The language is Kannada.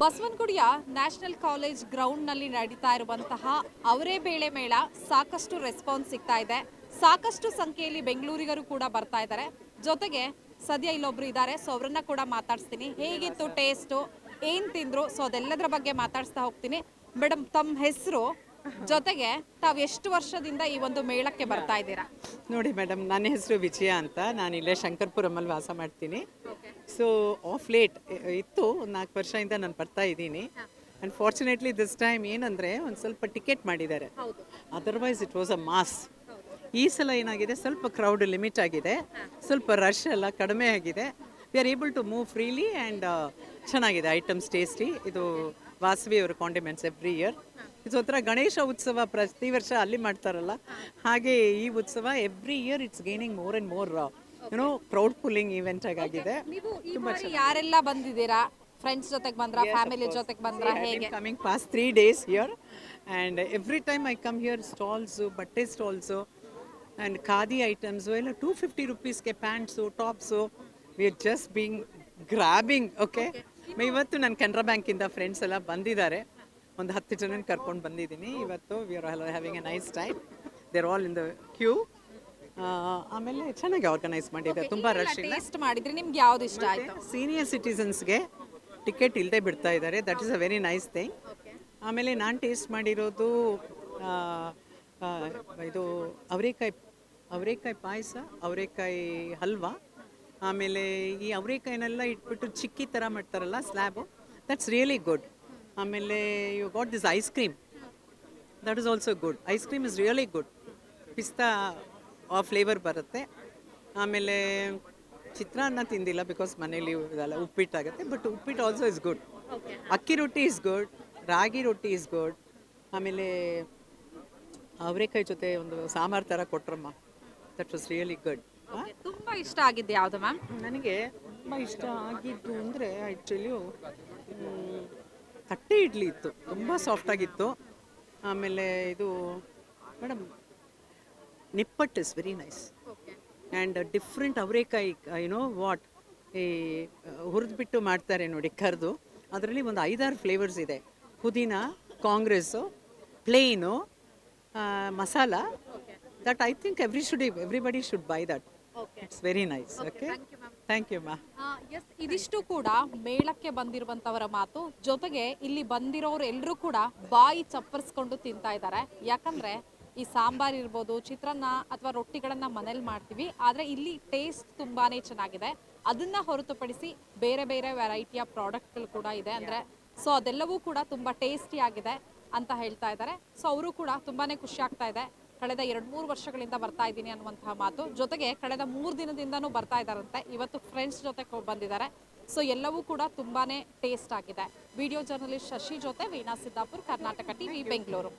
ಬಸವನಗುಡಿಯ ನ್ಯಾಷನಲ್ ಕಾಲೇಜ್ ಗ್ರೌಂಡ್ನಲ್ಲಿ ನಡೀತಾ ಇರುವಂತಹ ಅವರೇ ಬೇಳೆ ಮೇಳ ಸಾಕಷ್ಟು ರೆಸ್ಪಾನ್ಸ್ ಸಿಗ್ತಾ ಇದೆ. ಸಾಕಷ್ಟು ಸಂಖ್ಯೆಯಲ್ಲಿ ಬೆಂಗಳೂರಿಗರು ಕೂಡ ಬರ್ತಾ ಇದ್ದಾರೆ. ಜೊತೆಗೆ ಸದ್ಯ ಇಲ್ಲೊಬ್ರು ಇದ್ದಾರೆ, ಸೊ ಅವರನ್ನ ಕೂಡ ಮಾತಾಡಿಸ್ತೀನಿ. ಹೇಗಿತ್ತು ಟೇಸ್ಟು, ಏನ್ ತಿಂದ್ರು, ಸೊ ಅದೆಲ್ಲದರ ಬಗ್ಗೆ ಮಾತಾಡಿಸ್ತಾ ಹೋಗ್ತೀನಿ. ಮೇಡಮ್, ತಮ್ಮ ಹೆಸರು, ಜೊತೆಗೆ ತಾವು ಎಷ್ಟು ವರ್ಷದಿಂದ ಈ ಒಂದು ಮೇಳಕ್ಕೆ ಬರ್ತಾ ಇದ್ದೀರಾ? ನೋಡಿ ಮೇಡಮ್, ನನ್ನ ಹೆಸರು ವಿಜಯ ಅಂತ. ನಾನು ಇಲ್ಲೇ ಶಂಕರ್ಪುರಮಲ್ಲಿ ವಾಸ ಮಾಡ್ತೀನಿ. ಸೊ ಆಫ್ ಲೇಟ್ ಇತ್ತು, 4 ವರ್ಷದಿಂದ ನಾನು ಬರ್ತಾ ಇದ್ದೀನಿ. ಆ್ಯಂಡ್ ಫಾರ್ಚುನೇಟ್ಲಿ ದಿಸ್ ಟೈಮ್ ಏನಂದರೆ ಒಂದು ಸ್ವಲ್ಪ ಟಿಕೆಟ್ ಮಾಡಿದ್ದಾರೆ. Otherwise it was a mass. ಈ ಸಲ ಏನಾಗಿದೆ, ಸ್ವಲ್ಪ ಕ್ರೌಡ್ ಲಿಮಿಟ್ ಆಗಿದೆ, ಸ್ವಲ್ಪ ರಶ್ ಎಲ್ಲ ಕಡಿಮೆ ಆಗಿದೆ. We are able to move freely and ಚೆನ್ನಾಗಿದೆ. Items tasty. ಇದು ವಾಸವಿ ಅವರ ಕಾಂಡಿಮೆಂಟ್ಸ್ ಎವ್ರಿ ಇಯರ್. ಇದು ಒಂಥರ ಗಣೇಶ ಉತ್ಸವ ಪ್ರತಿ ವರ್ಷ ಅಲ್ಲಿ ಮಾಡ್ತಾರಲ್ಲ, ಹಾಗೆ ಈ ಉತ್ಸವ every year it's gaining more and more YONO crowd pulling event ಆಗಿದೆ. ಯಾರೆಲ್ಲ ಬಂದಿದ್ದೀರಾ? ಫ್ರೆಂಡ್ಸ್ ಜೊತೆಗೆ ಬಂದ್ರಾ, ಫ್ಯಾಮಿಲಿ ಜೊತೆಗೆ ಬಂದ್ರಾ, ಹೇಗೆ? Coming past 3 days here and every time I come here stalls, ಬಟ್ಟೆ ಸ್ಟಾಲ್ಸು ಆ್ಯಂಡ್ ಖಾದಿ ಐಟಮ್ಸು ಎಲ್ಲ 250 rupeesಗೆ pants, tops. We are just being grabbing. Okay, ಇವತ್ತು ನನ್ನ ಕೆನರಾ ಬ್ಯಾಂಕಿಂದ ಫ್ರೆಂಡ್ಸ್ ಎಲ್ಲ ಬಂದಿದ್ದಾರೆ. ಒಂದು 10 ಜನ ಕರ್ಕೊಂಡು ಬಂದಿದ್ದೀನಿ ಇವತ್ತು. We are having a nice time. They are all in the queue. ಆಮೇಲೆ ಚೆನ್ನಾಗಿ ಆರ್ಗನೈಸ್ ಮಾಡಿದ್ದಾರೆ, ತುಂಬ ರಶ್ ಇಲ್ಲ. ಟೇಸ್ಟ್ ಮಾಡಿದ್ರಿ, ನಿಮ್ಗೆ ಯಾವ್ದು ಇಷ್ಟ ಆಯ್ತು? ಸೀನಿಯರ್ ಸಿಟಿಸನ್ಸ್ಗೆ ಟಿಕೆಟ್ ಇಲ್ಲದೆ ಬಿಡ್ತಾ ಇದ್ದಾರೆ. That is a very nice thing. ಆಮೇಲೆ ನಾನು ಟೇಸ್ಟ್ ಮಾಡಿರೋದು ಇದು ಅವರೆಕಾಯಿ ಪಾಯಸ, ಅವರೆಕಾಯಿ ಹಲ್ವಾ. ಆಮೇಲೆ ಈ ಅವರೆಕಾಯಿನೆಲ್ಲ ಇಟ್ಬಿಟ್ಟು ಚಿಕ್ಕಿ ಥರ ಮಾಡ್ತಾರಲ್ಲ, ಸ್ಲ್ಯಾಬು, ದಟ್ಸ್ ರಿಯಲಿ ಗುಡ್. ಆಮೇಲೆ you got this ice cream, that is also good. Ice cream is really good. ಪಿಸ್ತಾ ಆ ಫ್ಲೇವರ್ ಬರುತ್ತೆ. ಆಮೇಲೆ ಚಿತ್ರಾನ್ನ ತಿಂದಿಲ್ಲ ಬಿಕಾಸ್ ಮನೇಲಿ ಇದೆಲ್ಲ ಉಪ್ಪಿಟ್ಟಾಗುತ್ತೆ, but uppittu also is good. Akki rotti is good, ರಾಗಿ ರೊಟ್ಟಿ ಇಸ್ ಗುಡ್. ಆಮೇಲೆ ಅವರೆಕಾಯಿ ಜೊತೆ ಒಂದು ಸಾಂಬಾರು ಥರ Kotramma, that was really good. ತುಂಬ ಇಷ್ಟ ಆಗಿದ್ದು ಯಾವುದು ಮ್ಯಾಮ್? ನನಗೆ ತುಂಬ ಇಷ್ಟ ಆಗಿದ್ದು ಅಂದರೆ ಆ್ಯಕ್ಚುಲಿಯು ತಟ್ಟೆ ಇಡ್ಲಿ ಇತ್ತು, ತುಂಬ ಸಾಫ್ಟಾಗಿತ್ತು. ಆಮೇಲೆ ಇದು madam nippattu is very nice. And different ಅವರೆಕಾಯಿ ಯುನೋ ವಾಟ್ ಈ ಹುರಿದ್ಬಿಟ್ಟು ಮಾಡ್ತಾರೆ ನೋಡಿ, ಕರೆದು. ಅದರಲ್ಲಿ ಒಂದು 5-6 ಫ್ಲೇವರ್ಸ್ ಇದೆ. ಪುದೀನ, Congress, plain, masala. That I think everybody should buy that. It's very nice. Okay, thank you ಮಾ. ಇದಿಷ್ಟು ಕೂಡ ಮೇಳಕ್ಕೆ ಬಂದಿರುವಂತವರ ಮಾತು. ಜೊತೆಗೆ ಇಲ್ಲಿ ಬಂದಿರೋರು ಎಲ್ಲರೂ ಕೂಡ ಬಾಯಿ ಚಪ್ಪರಿಸ್ಕೊಂಡು ತಿಂತಾ ಇದ್ದಾರೆ. ಯಾಕಂದ್ರೆ ಈ ಸಾಂಬಾರ್ ಇರ್ಬೋದು, ಚಿತ್ರಾನ್ನ ಅಥವಾ ರೊಟ್ಟಿಗಳನ್ನ ಮನೇಲಿ ಮಾಡ್ತೀವಿ, ಆದ್ರೆ ಇಲ್ಲಿ ಟೇಸ್ಟ್ ತುಂಬಾನೇ ಚೆನ್ನಾಗಿದೆ. ಅದನ್ನ ಹೊರತುಪಡಿಸಿ ಬೇರೆ ಬೇರೆ ವೆರೈಟಿಯ ಪ್ರಾಡಕ್ಟ್ಗಳು ಕೂಡ ಇದೆ ಅಂದ್ರೆ, ಸೊ ಅದೆಲ್ಲವೂ ಕೂಡ ತುಂಬಾ ಟೇಸ್ಟಿ ಆಗಿದೆ ಅಂತ ಹೇಳ್ತಾ ಇದ್ದಾರೆ. ಸೊ ಅವರು ಕೂಡ ತುಂಬಾನೇ ಖುಷಿ ಆಗ್ತಾ ಇದೆ. ಕಳೆದ 2-3 ವರ್ಷಗಳಿಂದ ಬರ್ತಾ ಇದ್ದೀನಿ ಅನ್ನುವಂತಹ ಮಾತು. ಜೊತೆಗೆ ಕಳೆದ 3 ದಿನದಿಂದನೂ ಬರ್ತಾ ಇದ್ದಾರಂತೆ. ಇವತ್ತು ಫ್ರೆಂಡ್ಸ್ ಜೊತೆ ಬಂದಿದ್ದಾರೆ. ಸೊ ಎಲ್ಲವೂ ಕೂಡ ತುಂಬಾನೇ ಟೇಸ್ಟ್ ಆಗಿದೆ. ವಿಡಿಯೋ ಜರ್ನಲಿಸ್ಟ್ ಶಶಿ ಜೊತೆ ವೀಣಾ ಸಿದ್ದಾಪುರ್, ಕರ್ನಾಟಕ ಟಿವಿ, ಬೆಂಗಳೂರು.